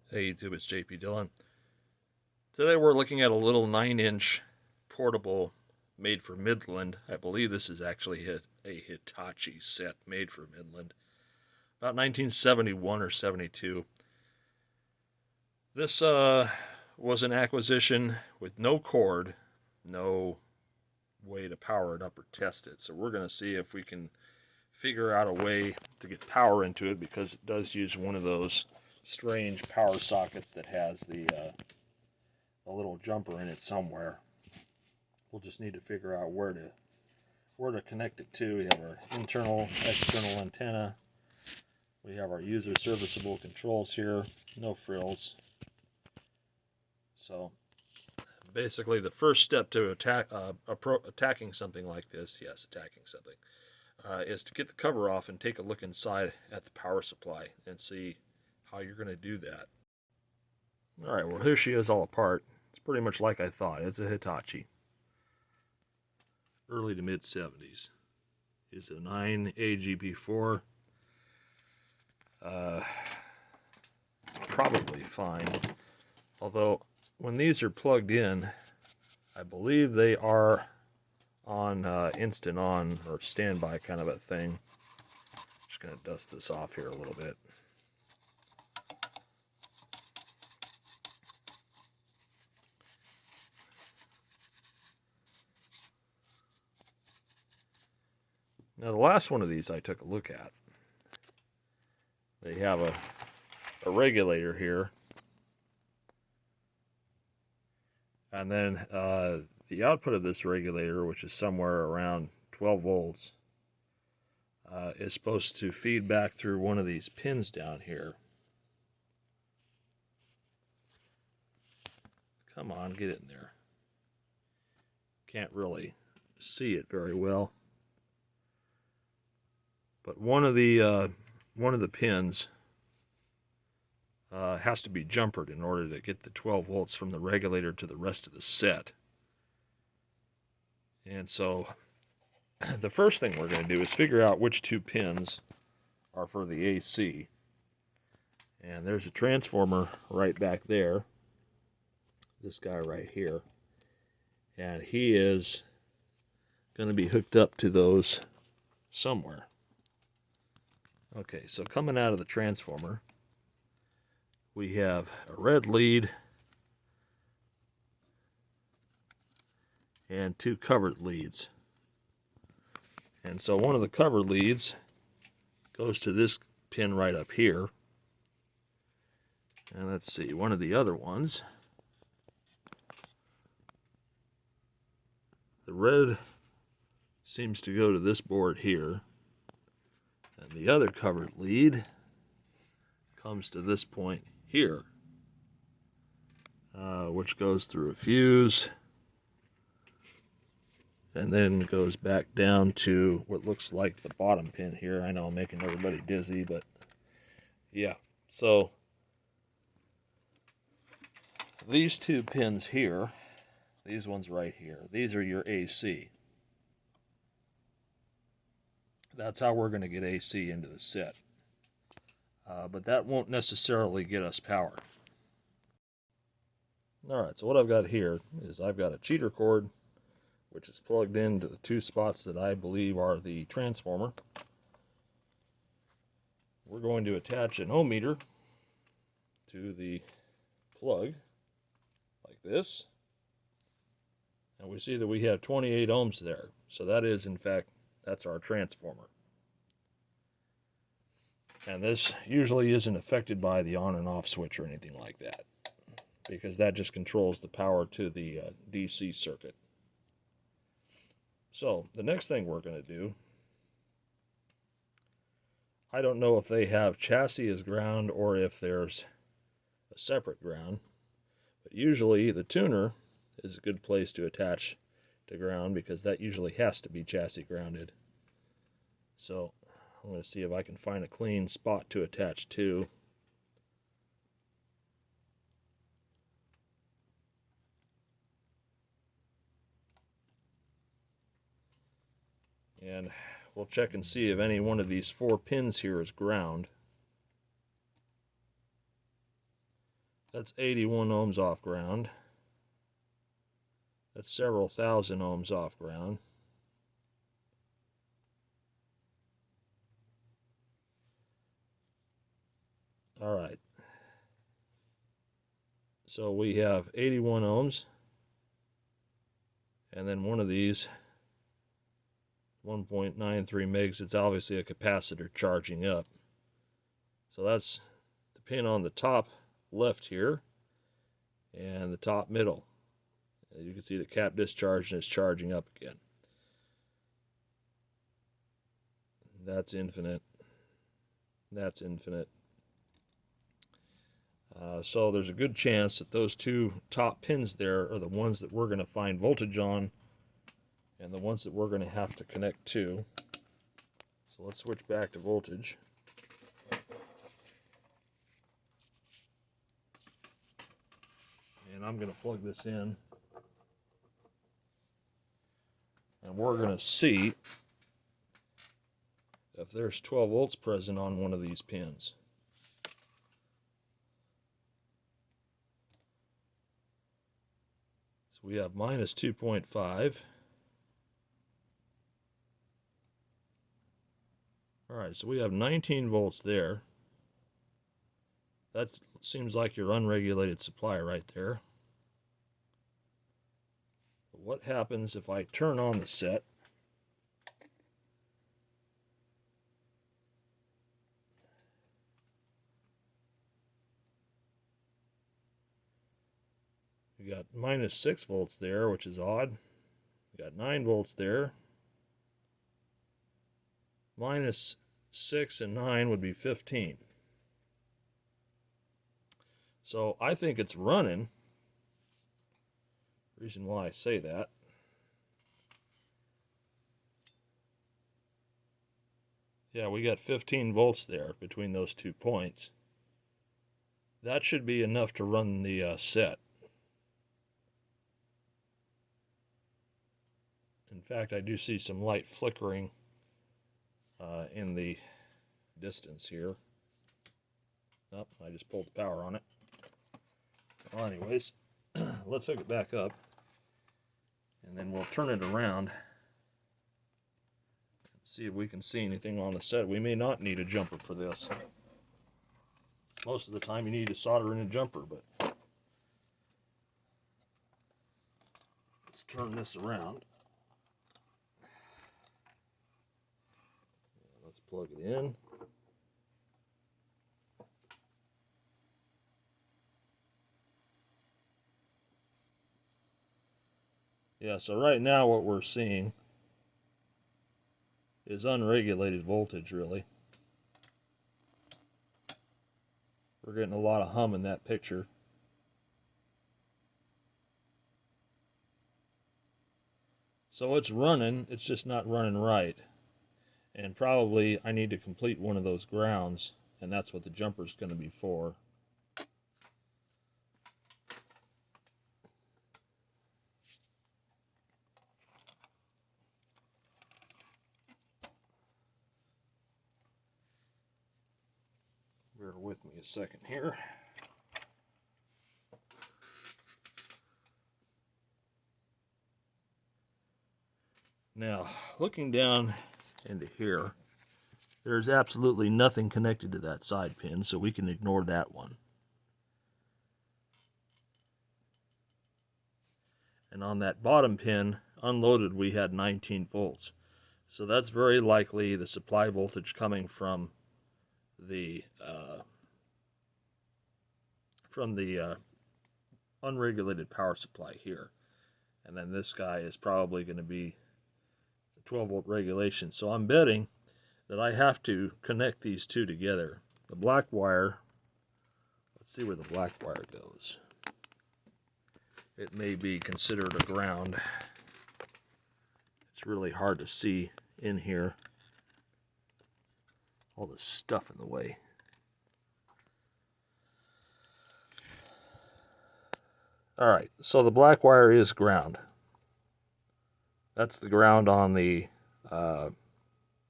Hey YouTube, it's JP Dillon. Today we're looking at a little 9-inch portable made for Midland. I believe this is actually a Hitachi set made for Midland. About 1971 or 72. This was an acquisition with no cord, no way to power it up or test it. So we're going to see if we can figure out a way to get power into it, because it does use one of those strange power sockets that has a little jumper in it somewhere. We'll just need to figure out where to connect it to. We have our internal, external antenna. We have our user serviceable controls here. No frills. So basically, the first step to attacking something like this, is to get the cover off and take a look inside at the power supply and see how you're going to do that. All right, well, here she is all apart. It's pretty much like I thought. It's a Hitachi. Early to mid 70s. It's a 9 AGP4. Probably fine. Although, when these are plugged in, I believe they are on instant on or standby kind of a thing. Just going to dust this off here a little bit. Now, the last one of these I took a look at, they have a regulator here, and then the output of this regulator, which is somewhere around 12 volts, is supposed to feed back through one of these pins down here. Come on, get it in there. Can't really see it very well, but one of the pins has to be jumpered in order to get the 12 volts from the regulator to the rest of the set. And so the first thing we're going to do is figure out which two pins are for the AC. And there's a transformer right back there. This guy right here. And he is going to be hooked up to those somewhere. Okay, so coming out of the transformer, we have a red lead and two covered leads. And so one of the covered leads goes to this pin right up here. And let's see, one of the other ones, the red seems to go to this board here. And the other covered lead comes to this point here, which goes through a fuse and then goes back down to what looks like the bottom pin here. I know I'm making everybody dizzy, but yeah. So these two pins here, these ones right here, these are your AC. That's how we're going to get AC into the set. But that won't necessarily get us power. Alright, so what I've got here is I've got a cheater cord, which is plugged into the two spots that I believe are the transformer. We're going to attach an ohm meter to the plug, like this. And we see that we have 28 ohms there. So that is, in fact, that's our transformer. And this usually isn't affected by the on and off switch or anything like that, because that just controls the power to the DC circuit. So the next thing we're going to do, I don't know if they have chassis as ground or if there's a separate ground, but usually the tuner is a good place to attach to ground, because that usually has to be chassis grounded. So I'm going to see if I can find a clean spot to attach to. And we'll check and see if any one of these 4 pins here is ground. That's 81 ohms off ground. That's several thousand ohms off ground. All right. So we have 81 ohms. And then one of these, 1.93 megs, it's obviously a capacitor charging up. So that's the pin on the top left here and the top middle. You can see the cap discharged and it's charging up again. That's infinite. That's infinite. So there's a good chance that those two top pins there are the ones that we're going to find voltage on and the ones that we're going to have to connect to. So let's switch back to voltage. And I'm going to plug this in. And we're going to see if there's 12 volts present on one of these pins. So we have minus 2.5. Alright, so we have 19 volts there. That seems like your unregulated supply right there. But what happens if I turn on the set? We got minus 6 volts there, which is odd. We got 9 volts there. Minus 6 and 9 would be 15. So I think it's running. Reason why I say that. Yeah, we got 15 volts there between those 2 points. That should be enough to run the set. In fact, I do see some light flickering in the distance here. Oh, I just pulled the power on it. Well, anyways, let's hook it back up, and then we'll turn it around and see if we can see anything on the set. We may not need a jumper for this. Most of the time you need to solder in a jumper, but let's turn this around. Let's plug it in. Yeah, so right now what we're seeing is unregulated voltage, really. We're getting a lot of hum in that picture. So it's running, it's just not running right. And probably I need to complete one of those grounds, and that's what the jumper's going to be for. Bear with me a second here. Now, looking down into here, there's absolutely nothing connected to that side pin, so we can ignore that one. And on that bottom pin, unloaded, we had 19 volts. So that's very likely the supply voltage coming from the unregulated power supply here. And then this guy is probably going to be 12 volt regulation. So I'm betting that I have to connect these two together. The black wire, let's see where the black wire goes. It may be considered a ground. It's really hard to see in here. All this stuff in the way. Alright, so the black wire is ground. That's the ground on the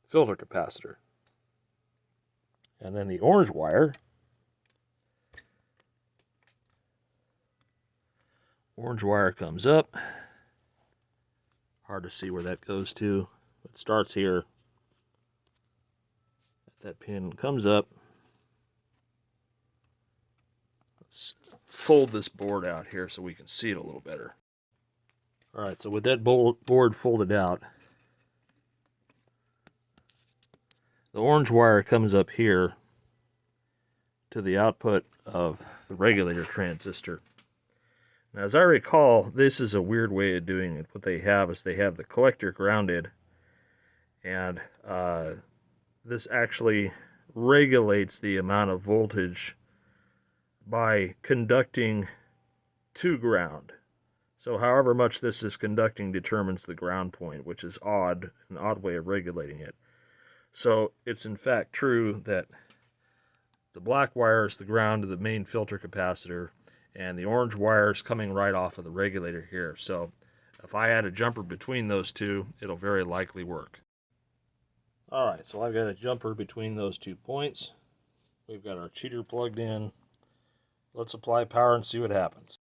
filter capacitor. And then the orange wire Orange wire comes up. Hard to see where that goes to. It starts here at that pin, comes up. Let's fold this board out here so we can see it a little better. Alright, so with that board folded out, the orange wire comes up here to the output of the regulator transistor. Now, as I recall, this is a weird way of doing it. What they have is they have the collector grounded, and this actually regulates the amount of voltage by conducting to ground. So however much this is conducting determines the ground point, which is an odd way of regulating it. So it's in fact true that the black wire is the ground of the main filter capacitor, and the orange wire is coming right off of the regulator here. So if I add a jumper between those two, it'll very likely work. Alright, so I've got a jumper between those 2 points. We've got our cheater plugged in. Let's apply power and see what happens.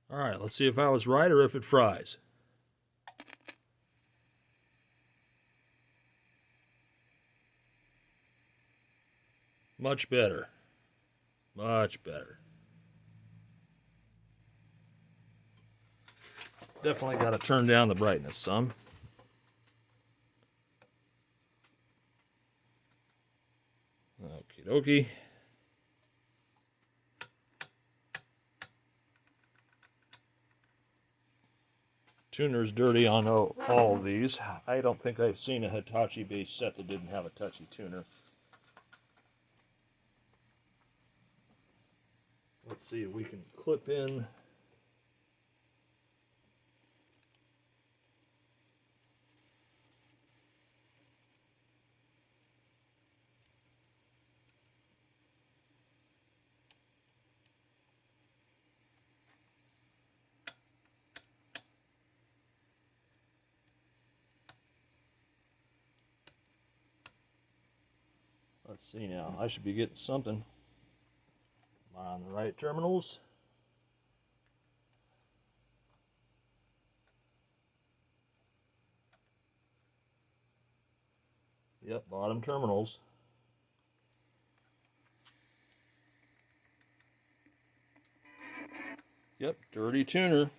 Alright, let's see if I was right or if it fries. Much better. Much better. Definitely got to turn down the brightness some. Okie dokie. Tuner's dirty on all of these. I don't think I've seen a Hitachi based set that didn't have a touchy tuner. Let's see if we can clip in. Let's see now. I should be getting something. Am I on the right terminals? Yep, bottom terminals. Yep, dirty tuner.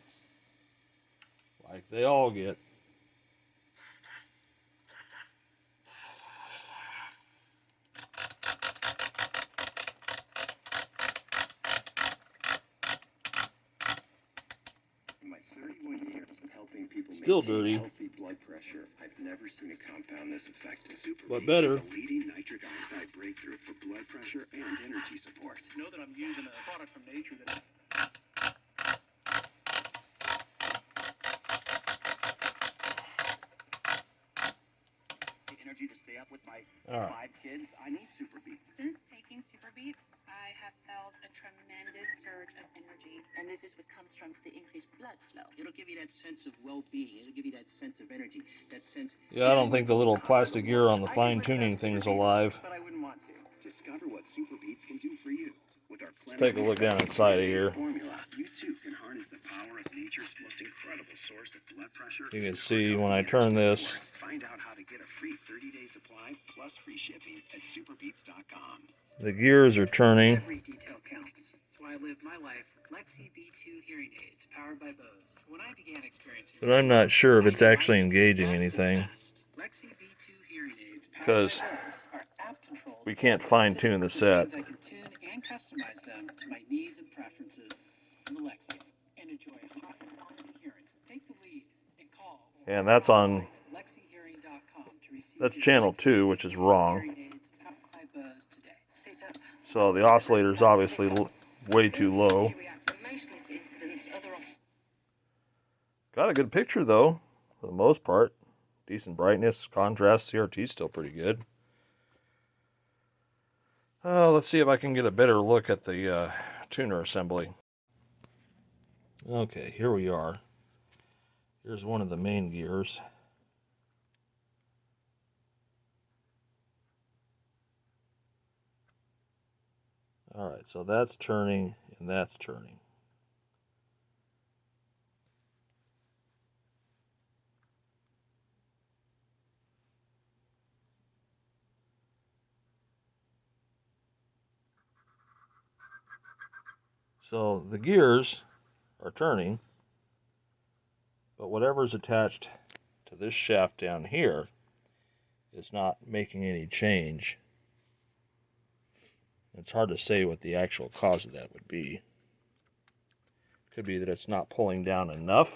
Like they all get. Still dirty. Healthy blood pressure. I've never seen a compound this effective. But better. Is a leading nitric oxide breakthrough for blood pressure and energy support. Know that I'm using a product from nature that energy to stay up with my 5 kids. I need Super Beats. Since taking Super Beats, I have felt a tremendous surge of energy. And this is what comes from the increased blood flow. It'll give you that sense of well-being. It'll give you that sense of energy. That sense. Yeah, I don't think the little plastic gear on the fine-tuning thing is alive. But I wouldn't want to. Discover what Super Beats can do for you. With our Let's take a look down inside of here. Formula, you too can harness the power of nature's most incredible source of blood pressure. You can see when I turn this. Find out how to get a free 30-day supply plus free shipping at superbeats.com. The gears are turning. Every detail counts. That's why I live my life with Lexi B2 hearing aids powered by Bose. When I began experiencing, But I'm not sure if it's actually engaging anything, Lexi B2 hearing aids because powered by Bose are app-controlled. we can't fine-tune the set. I can tune and customize them to my needs and preferences from Alexa and enjoy high-quality hearing. Take the lead and call. And that's on, LexiHearing.com to receive that's channel 2, which is wrong. hearing aids powered by Bose today. Stay up. So the oscillator is obviously way too low. Got a good picture though, for the most part. Decent brightness, contrast, CRT still pretty good. Let's see if I can get a better look at the tuner assembly. Okay, here we are. Here's one of the main gears. Alright, so that's turning and that's turning. So the gears are turning, but whatever's attached to this shaft down here is not making any change. It's hard to say what the actual cause of that would be. Could be that it's not pulling down enough.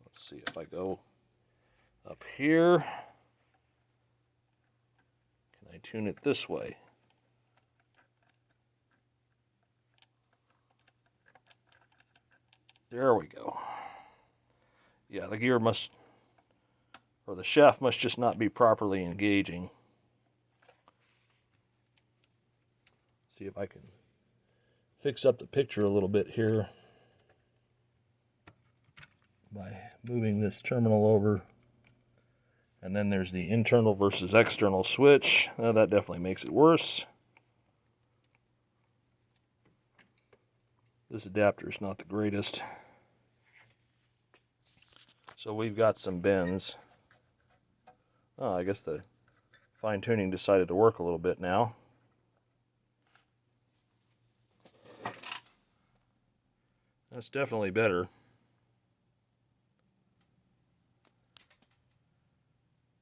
Let's see if I go up here. Can I tune it this way? There we go. Yeah, the gear must, or the shaft must just not be properly engaging. See if I can fix up the picture a little bit here by moving this terminal over. And then there's the internal versus external switch. That definitely makes it worse. This adapter is not the greatest. So we've got some bends. Oh, I guess the fine-tuning decided to work a little bit now. That's definitely better.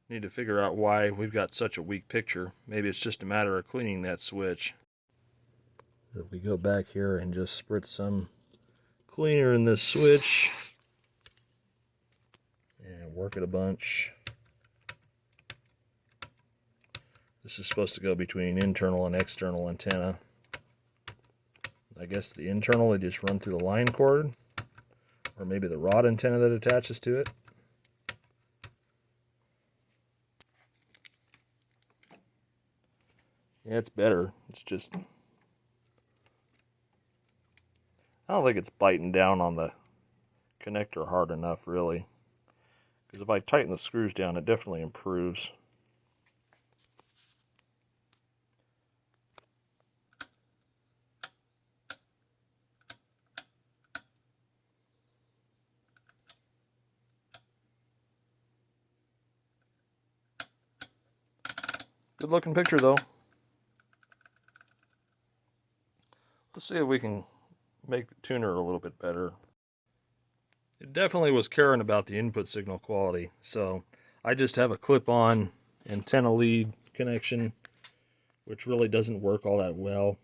Need to figure out why we've got such a weak picture. Maybe it's just a matter of cleaning that switch. If we go back here and just spritz some cleaner in this switch and work it a bunch. This is supposed to go between internal and external antenna. I guess the internal, they just run through the line cord, or maybe the rod antenna that attaches to it. Yeah, it's better. It's just, I don't think it's biting down on the connector hard enough, really. Because if I tighten the screws down, it definitely improves. Good looking picture though. Let's see if we can make the tuner a little bit better. It definitely was caring about the input signal quality, so I just have a clip-on antenna lead connection, which really doesn't work all that well.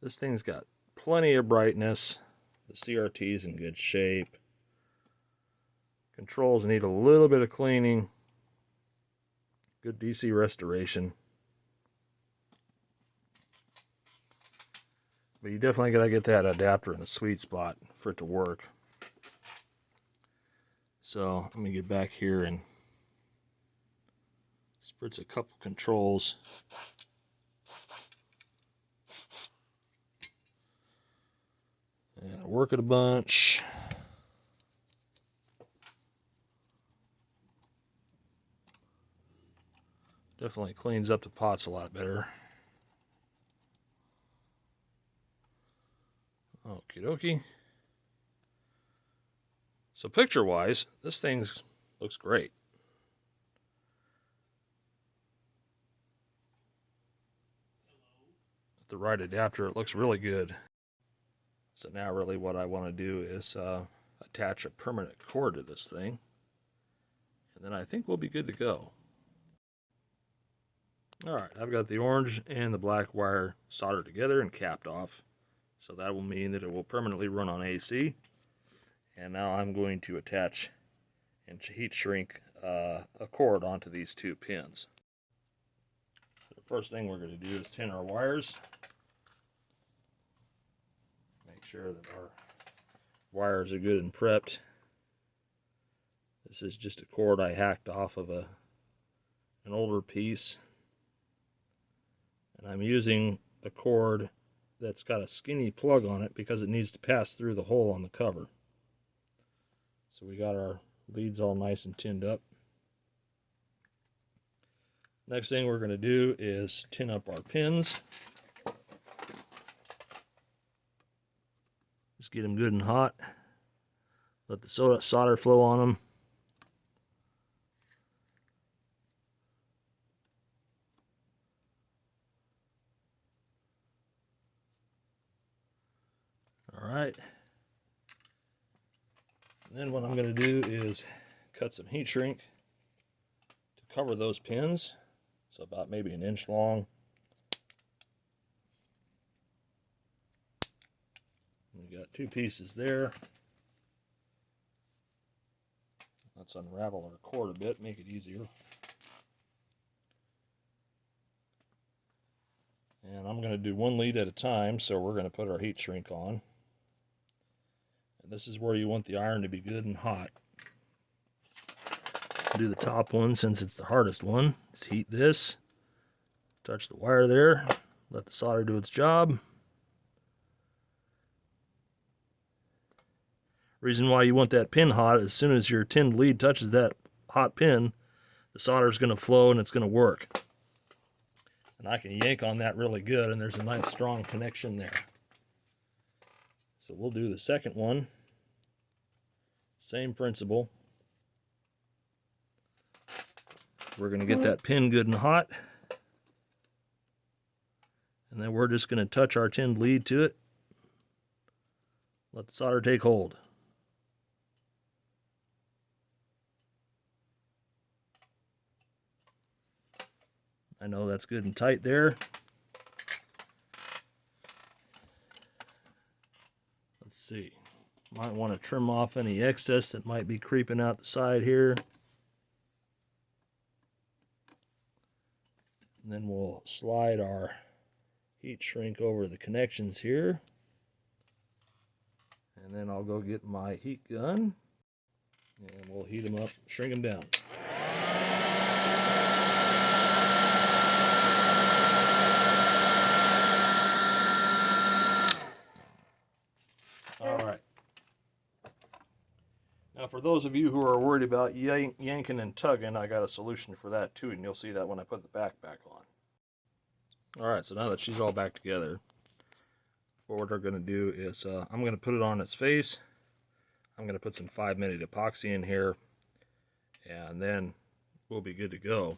This thing's got plenty of brightness. The CRT's in good shape. Controls need a little bit of cleaning. Good DC restoration. But you definitely got to get that adapter in the sweet spot for it to work. So let me get back here and spritz a couple controls. And work it a bunch. Definitely cleans up the pots a lot better. Okie dokie. So picture-wise, this thing looks great. With the right adapter, it looks really good. So now really what I want to do is attach a permanent cord to this thing. And then I think we'll be good to go. Alright, I've got the orange and the black wire soldered together and capped off. So that will mean that it will permanently run on AC. And now I'm going to attach and heat shrink a cord onto these two pins. The first thing we're going to do is tin our wires. Make sure that our wires are good and prepped. This is just a cord I hacked off of an older piece. And I'm using a cord that's got a skinny plug on it because it needs to pass through the hole on the cover. So we got our leads all nice and tinned up. Next thing we're going to do is tin up our pins. Just get them good and hot. Let the solder flow on them. right. And then what I'm going to do is cut some heat shrink to cover those pins. So about maybe 1 inch long. We got 2 pieces there. Let's unravel our cord a bit, make it easier. And I'm going to do 1 lead at a time, so we're going to put our heat shrink on. And this is where you want the iron to be good and hot. Do the top one since it's the hardest one. Just heat this, touch the wire there, let the solder do its job. Reason why you want that pin hot, as soon as your tinned lead touches that hot pin, the solder is going to flow and it's going to work. And I can yank on that really good, and there's a nice strong connection there. So we'll do the second one. Same principle. We're going to get that pin good and hot. And then we're just going to touch our tinned lead to it. Let the solder take hold. I know that's good and tight there. Let's see. Might want to trim off any excess that might be creeping out the side here. And then we'll slide our heat shrink over the connections here. And then I'll go get my heat gun. And we'll heat them up, shrink them down. All right. Now, for those of you who are worried about yanking and tugging, I got a solution for that too, and you'll see that when I put the back on. All right, so now that she's all back together, what we're going to do is I'm going to put it on its face. I'm going to put some 5-minute epoxy in here, and then we'll be good to go.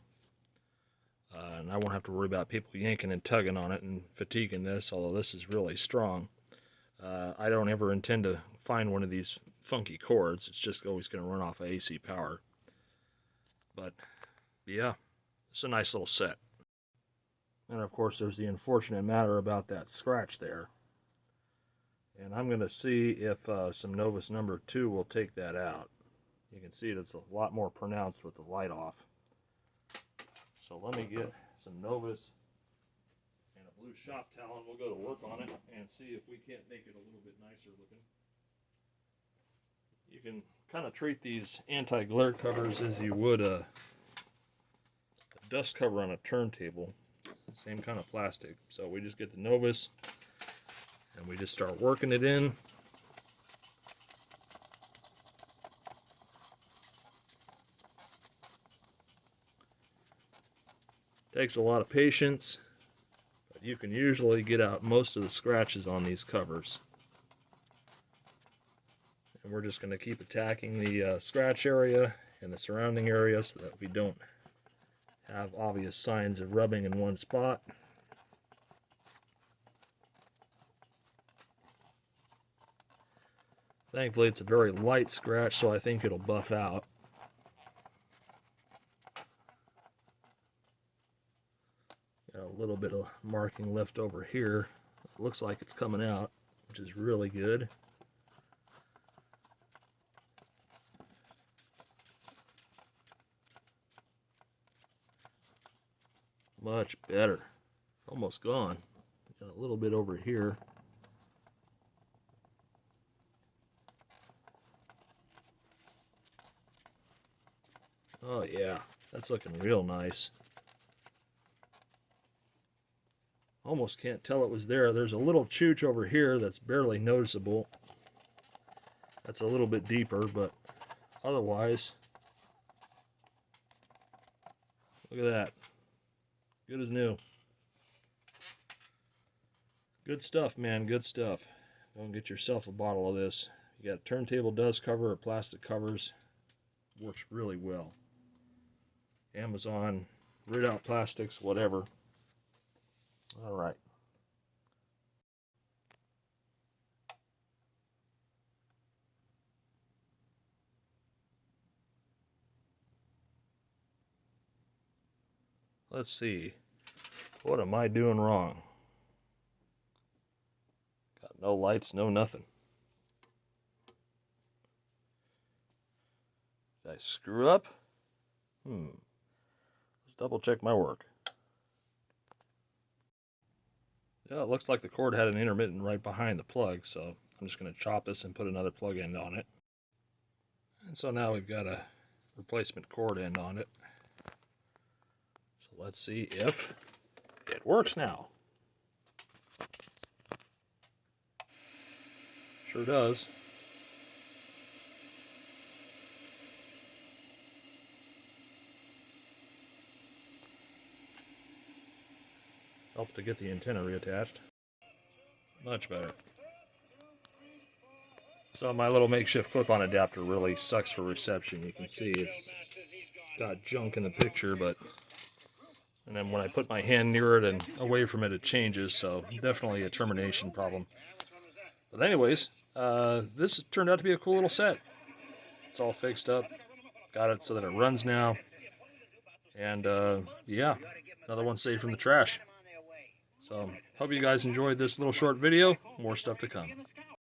And I won't have to worry about people yanking and tugging on it and fatiguing this, although this is really strong. I don't ever intend to find one of these funky cords. It's just always going to run off of AC power. But yeah, it's a nice little set. And of course there's the unfortunate matter about that scratch there. And I'm going to see if some Novus number 2 will take that out. You can see it's a lot more pronounced with the light off. So let me get some Novus and a blue shop towel, and we'll go to work on it and see if we can't make it a little bit nicer looking. You can kind of treat these anti-glare covers as you would a dust cover on a turntable. Same kind of plastic. So we just get the Novus and we just start working it in. Takes a lot of patience, but you can usually get out most of the scratches on these covers. And we're just going to keep attacking the scratch area and the surrounding area so that we don't have obvious signs of rubbing in one spot. Thankfully it's a very light scratch, so I think it'll buff out. Got a little bit of marking left over here. It looks like it's coming out, which is really good. Much better. Almost gone. Got a little bit over here. Oh yeah, that's looking real nice. Almost can't tell it was there. There's a little chooch over here that's barely noticeable. That's a little bit deeper, but otherwise, look at that. Good as new. Good stuff, man. Good stuff. Go and get yourself a bottle of this. You got a turntable dust cover or plastic covers. Works really well. Amazon, Rid Out Plastics, whatever. All right. Let's see. What am I doing wrong? Got no lights, no nothing. Did I screw up? Let's double check my work. Yeah, it looks like the cord had an intermittent right behind the plug, so I'm just going to chop this and put another plug end on it. And so now we've got a replacement cord end on it. So let's see if it works now. Sure does. Helps to get the antenna reattached. Much better. So my little makeshift clip-on adapter really sucks for reception. You can see it's got junk in the picture, but and then when I put my hand near it and away from it, it changes. So definitely a termination problem. But anyways, this turned out to be a cool little set. It's all fixed up. Got it so that it runs now. And yeah, another one saved from the trash. So hope you guys enjoyed this little short video. More stuff to come.